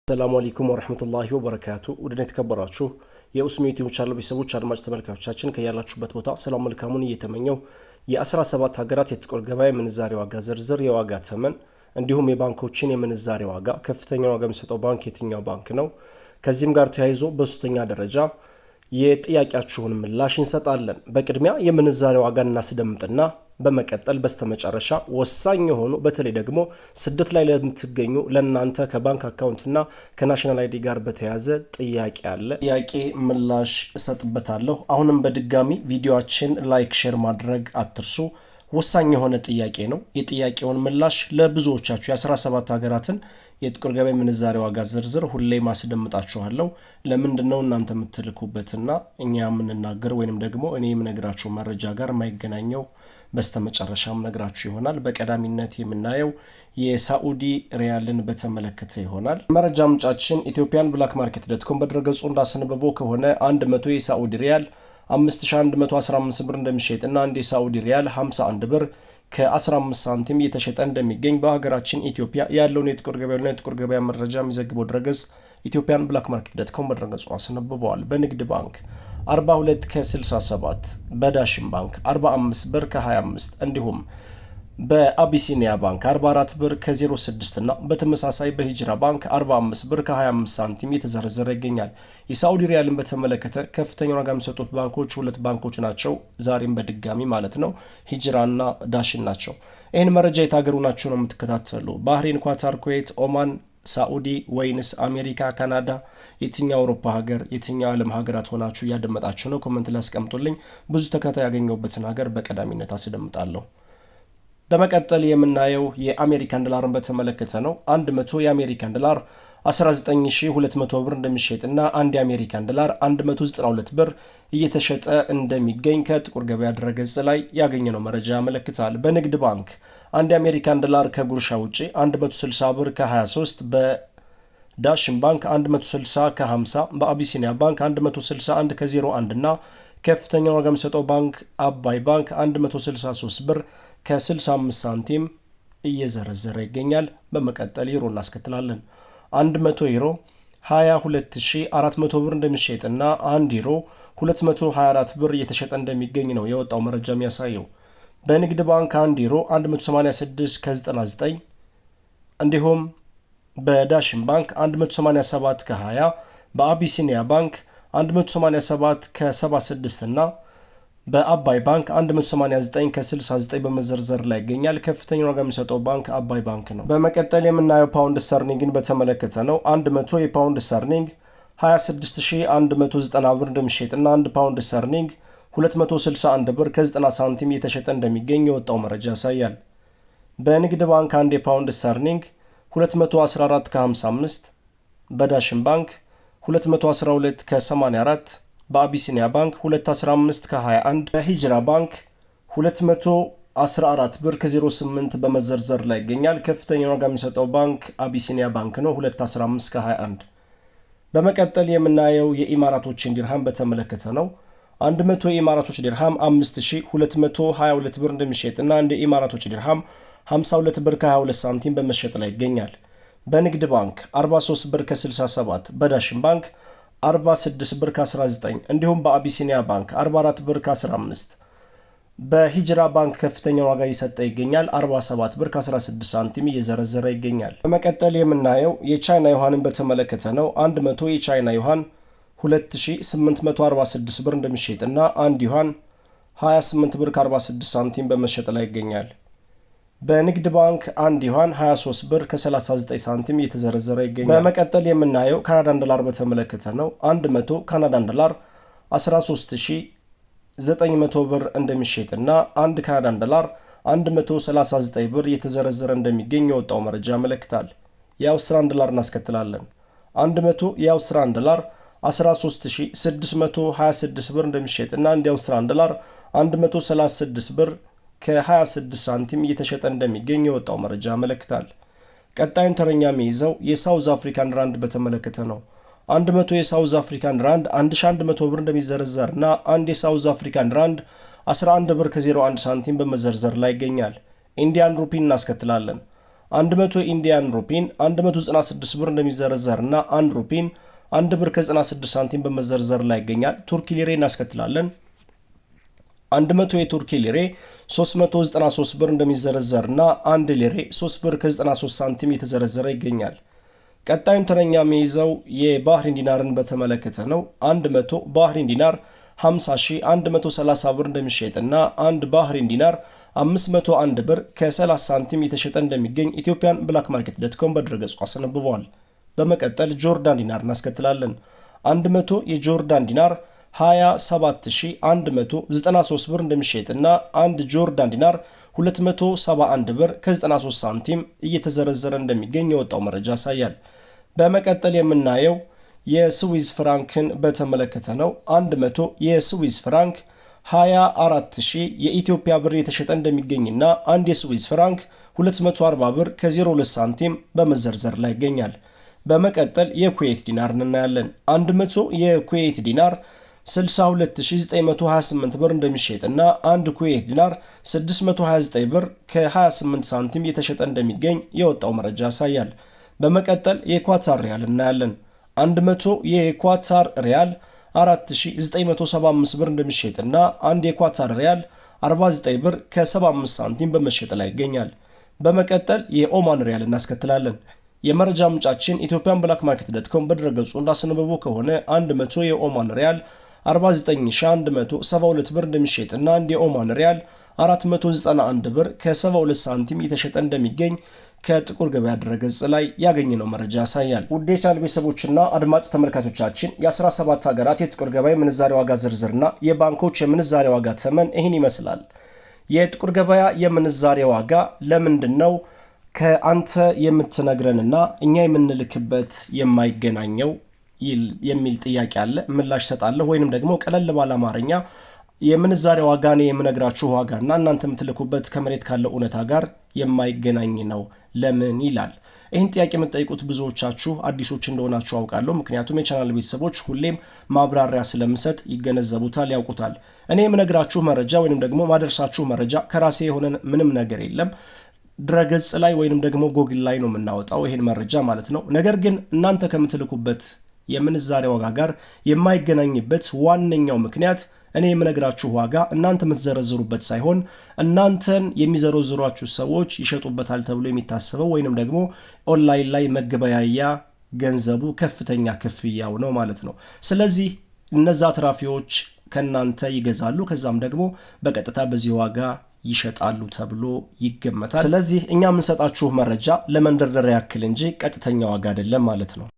ሰላም አለይኩም ወራህመቱላሂ ወበረካቱ። ወደኔ ተከበራችሁ የኡስሚ ዩቲዩብ ቻናል ቤተሰቦች አድማጭ ተመልካቾቻችን ከያላችሁበት ቦታ ሰላም መልካሙን እየተመኘው የ17 ሀገራት የጥቁር ገበያ ምንዛሬ ዋጋ ዝርዝር የዋጋ ተመን እንዲሁም የባንኮችን የምንዛሬ ዋጋ ከፍተኛ ዋጋ የሚሰጠው ባንክ የትኛው ባንክ ነው? ከዚህም ጋር ተያይዞ በሶስተኛ ደረጃ የጥያቄያችሁን ምላሽ እንሰጣለን። በቅድሚያ የምንዛሬ ዋጋ እናስደምጥና በመቀጠል በስተመጨረሻ ወሳኝ የሆኑ በተለይ ደግሞ ስደት ላይ ለምትገኙ ለናንተ ከባንክ አካውንትና ከናሽናል አይዲ ጋር በተያያዘ ጥያቄ አለ። ጥያቄ ምላሽ እሰጥበታለሁ። አሁንም በድጋሚ ቪዲዮአችን ላይክ፣ ሼር ማድረግ አትርሱ። ወሳኝ የሆነ ጥያቄ ነው። የጥያቄውን ምላሽ ለብዙዎቻችሁ የ17 ሀገራትን የጥቁር ገበያ ምንዛሬ ዋጋ ዝርዝር ሁሌ ማስደምጣችኋለሁ። ለምንድነው እናንተ የምትልኩበትና እኛ የምንናገር ወይንም ደግሞ እኔ የምነግራችሁ መረጃ ጋር የማይገናኘው በስተመጨረሻም ነግራችሁ ይሆናል። በቀዳሚነት የምናየው የሳዑዲ ሪያልን በተመለከተ ይሆናል። መረጃ ምንጫችን ኢትዮጵያን ብላክ ማርኬት ዶት.ኮም በድረገጹ እንዳስነበበው ከሆነ 100 የሳዑዲ ሪያል 5115 ብር እንደሚሸጥና አንድ የሳዑዲ ሪያል 51 ብር ከ15 ሳንቲም እየተሸጠ እንደሚገኝ በሀገራችን ኢትዮጵያ ያለውን የጥቁር ገበያ መረጃ የሚዘግበው ድረገጽ ኢትዮጵያን ብላክ ማርኬት ዶት.ኮም በድረገጹ አስነብበዋል። በንግድ ባንክ 42 ከ67፣ በዳሽን ባንክ 45 ብር ከ25 እንዲሁም በአቢሲኒያ ባንክ 44 ብር ከ06 እና በተመሳሳይ በሂጅራ ባንክ 45 ብር ከ25 ሳንቲም የተዘረዘረ ይገኛል። የሳዑዲ ሪያልን በተመለከተ ከፍተኛ ዋጋ የሚሰጡት ባንኮች ሁለት ባንኮች ናቸው። ዛሬም በድጋሚ ማለት ነው ሂጅራና ዳሽን ናቸው። ይህን መረጃ የታገሩ ናቸው ነው የምትከታተሉ። ባህሬን፣ ኳታር፣ ኩዌት፣ ኦማን፣ ሳዑዲ ወይንስ አሜሪካ፣ ካናዳ፣ የትኛው አውሮፓ ሀገር፣ የትኛው ዓለም ሀገራት ሆናችሁ እያደመጣችሁ ነው? ኮመንት ላይ አስቀምጡልኝ። ብዙ ተከታይ ያገኘሁበትን ሀገር በቀዳሚነት አስደምጣለሁ። በመቀጠል የምናየው የአሜሪካን ዶላርን በተመለከተ ነው። 100 የአሜሪካን ዶላር 19200 ብር እንደሚሸጥና አንድ የአሜሪካን ዶላር 192 ብር እየተሸጠ እንደሚገኝ ከጥቁር ገበያ ድረገጽ ላይ ያገኘነው መረጃ ያመለክታል። በንግድ ባንክ አንድ የአሜሪካን ዶላር ከጉርሻ ውጪ 160 ብር ከ23፣ በዳሽን ባንክ 160 ከ50፣ በአቢሲኒያ ባንክ 161 ከ01 እና ከፍተኛ ዋጋ የሚሰጠው ባንክ አባይ ባንክ 163 ብር ከ65 ሳንቲም እየዘረዘረ ይገኛል። በመቀጠል ዩሮ እናስከትላለን። 100 ዩሮ 22400 ብር እንደሚሸጥና 1 ዩሮ 224 ብር እየተሸጠ እንደሚገኝ ነው የወጣው መረጃ የሚያሳየው። በንግድ ባንክ 1 ዩሮ 186 ከ99 እንዲሁም በዳሽን ባንክ 187 ከ20፣ በአቢሲኒያ ባንክ 187 ከ76 እና በአባይ ባንክ 189 ከ69 በመዘርዘር ላይ ይገኛል። ከፍተኛ ዋጋ የሚሰጠው ባንክ አባይ ባንክ ነው። በመቀጠል የምናየው ፓውንድ ስተርሊንግን በተመለከተ ነው። 100 የፓውንድ ስተርሊንግ 26190 ብር እንደሚሸጥና 1 ፓውንድ ስተርሊንግ 261 ብር ከ90 ሳንቲም እየተሸጠ እንደሚገኝ የወጣው መረጃ ያሳያል። በንግድ ባንክ 1 የፓውንድ ስተርሊንግ 214 ከ55፣ በዳሽን ባንክ 212 ከ84፣ በአቢሲኒያ ባንክ 215 ከ21፣ በሂጅራ ባንክ 214 ብር ከ08 በመዘርዘር ላይ ይገኛል። ከፍተኛ ዋጋ የሚሰጠው ባንክ አቢሲኒያ ባንክ ነው 215 ከ21። በመቀጠል የምናየው የኢማራቶችን ዲርሃም በተመለከተ ነው። 100 የኢማራቶች ዲርሃም 5222 ብር እንደሚሸጥና አንድ የኢማራቶች ዲርሃም 52 ብር ከ22 ሳንቲም በመሸጥ ላይ ይገኛል። በንግድ ባንክ 43 ብር ከ67፣ በዳሽን ባንክ 46 ብር ከ19 እንዲሁም በአቢሲኒያ ባንክ 44 ብር ከ15፣ በሂጅራ ባንክ ከፍተኛ ዋጋ እየሰጠ ይገኛል። 47 ብር ከ16 ሳንቲም እየዘረዘረ ይገኛል። በመቀጠል የምናየው የቻይና ዩሃንን በተመለከተ ነው። 100 የቻይና ዩሃን 2846 ብር እንደሚሸጥና 1 ዩሃን 28 ብር ከ46 ሳንቲም በመሸጥ ላይ ይገኛል። በንግድ ባንክ 1 ዩሃን 23 ብር ከ39 ሳንቲም እየተዘረዘረ ይገኛል። በመቀጠል የምናየው ካናዳን ዶላር በተመለከተ ነው። 100 ካናዳን ዶላር 13900 ብር እንደሚሸጥና 1 ካናዳን ዶላር 139 ብር እየተዘረዘረ እንደሚገኝ የወጣው መረጃ ያመለክታል። የአውስትራሊያን ዶላር እናስከትላለን። 100 የአውስትራሊያን ዶላር 13626 ብር እንደሚሸጥና አንድ የአውስትራሊያን ዶላር 136 ብር ከ26 ሳንቲም እየተሸጠ እንደሚገኝ የወጣው መረጃ ያመለክታል። ቀጣዩን ተረኛ የሚይዘው የሳውዝ አፍሪካን ራንድ በተመለከተ ነው። 100 የሳውዝ አፍሪካን ራንድ 1100 ብር እንደሚዘረዘርና አንድ የሳውዝ አፍሪካን ራንድ 11 ብር ከ01 ሳንቲም በመዘርዘር ላይ ይገኛል። ኢንዲያን ሩፒ እናስከትላለን። 100 ኢንዲያን ሩፒን 196 ብር እንደሚዘረዘርና 1 ሩፒን 1 ብር ከ96 ሳንቲም በመዘርዘር ላይ ይገኛል። ቱርኪ ሊሬ እናስከትላለን። 100 የቱርኪ ሊሬ 393 ብር እንደሚዘረዘርና 1 ሊሬ 3 ብር ከ93 ሳንቲም የተዘረዘረ ይገኛል። ቀጣዩን ተረኛ የሚይዘው የባህሪን ዲናርን በተመለከተ ነው። 100 ባህሪን ዲናር 50130 ብር እንደሚሸጥና 1 ባህሪን ዲናር 501 ብር ከ30 ሳንቲም የተሸጠ እንደሚገኝ ኢትዮጵያን ብላክ ማርኬት .com በድረገጹ አስነብቧል። በመቀጠል ጆርዳን ዲናር እናስከትላለን። 100 የጆርዳን ዲናር 27193 ብር እንደሚሸጥና 1 ጆርዳን ዲናር 271 ብር ከ93 ሳንቲም እየተዘረዘረ እንደሚገኝ የወጣው መረጃ ያሳያል። በመቀጠል የምናየው የስዊዝ ፍራንክን በተመለከተ ነው። 100 የስዊዝ ፍራንክ 24000 የኢትዮጵያ ብር የተሸጠ እንደሚገኝና 1 የስዊዝ ፍራንክ 240 ብር ከ02 ሳንቲም በመዘርዘር ላይ ይገኛል። በመቀጠል የኩዌት ዲናር እናያለን። 100 የኩዌት ዲናር 62928 ብር እንደሚሸጥና 1 ኩዌት ዲናር 629 ብር ከ28 ሳንቲም የተሸጠ እንደሚገኝ የወጣው መረጃ ያሳያል። በመቀጠል የኳታር ሪያል እናያለን። 100 የኳታር ሪያል 4975 ብር እንደሚሸጥና 1 የኳታር ሪያል 49 ብር ከ75 ሳንቲም በመሸጥ ላይ ይገኛል። በመቀጠል የኦማን ሪያል እናስከትላለን። የመረጃ ምንጫችን ኢትዮጵያን ብላክ ማርኬት .com በድረገጹ እንዳስነበቡ ከሆነ 100 የኦማን ሪያል 49172 ብር እንደሚሸጥና 1 የኦማን ሪያል 491 ብር ከ72 ሳንቲም የተሸጠ እንደሚገኝ ከጥቁር ገበያ ድረገጽ ላይ ያገኘነው መረጃ ያሳያል። ውድ የቻናል ቤተሰቦችና አድማጭ ተመልካቾቻችን የ17 ሀገራት የጥቁር ገበያ የምንዛሬ ዋጋ ዝርዝርና የባንኮች የምንዛሬ ዋጋ ተመን ይህን ይመስላል። የጥቁር ገበያ የምንዛሬ ዋጋ ለምንድነው ከአንተ የምትነግረንና እኛ የምንልክበት የማይገናኘው የሚል ጥያቄ አለ። ምላሽ ሰጣለሁ ወይንም ደግሞ ቀለል ባለ አማርኛ የምንዛሬ ዋጋ ነው የምነግራችሁ ዋጋና እናንተ የምትልኩበት ከመሬት ካለው እውነታ ጋር የማይገናኝ ነው ለምን ይላል። ይህን ጥያቄ የምትጠይቁት ብዙዎቻችሁ አዲሶች እንደሆናችሁ አውቃለሁ። ምክንያቱም የቻናል ቤተሰቦች ሁሌም ማብራሪያ ስለምሰጥ ይገነዘቡታል፣ ያውቁታል። እኔ የምነግራችሁ መረጃ ወይንም ደግሞ ማደርሳችሁ መረጃ ከራሴ የሆነ ምንም ነገር የለም። ድረገጽ ላይ ወይንም ደግሞ ጎግል ላይ ነው የምናወጣው ይሄን መረጃ ማለት ነው። ነገር ግን እናንተ ከምትልኩበት የምንዛሬ ዋጋ ጋር የማይገናኝበት ዋነኛው ምክንያት እኔ የምነግራችሁ ዋጋ እናንተ የምትዘረዝሩበት ሳይሆን እናንተን የሚዘረዝሯችሁ ሰዎች ይሸጡበታል ተብሎ የሚታሰበው ወይንም ደግሞ ኦንላይን ላይ መገበያያ ገንዘቡ ከፍተኛ ክፍያው ነው ማለት ነው። ስለዚህ እነዛ ትራፊዎች ከናንተ ይገዛሉ፣ ከዛም ደግሞ በቀጥታ በዚህ ዋጋ ይሸጣሉ ተብሎ ይገመታል። ስለዚህ እኛ የምንሰጣችሁ መረጃ ለመንደርደሪያ ያክል እንጂ ቀጥተኛ ዋጋ አይደለም ማለት ነው።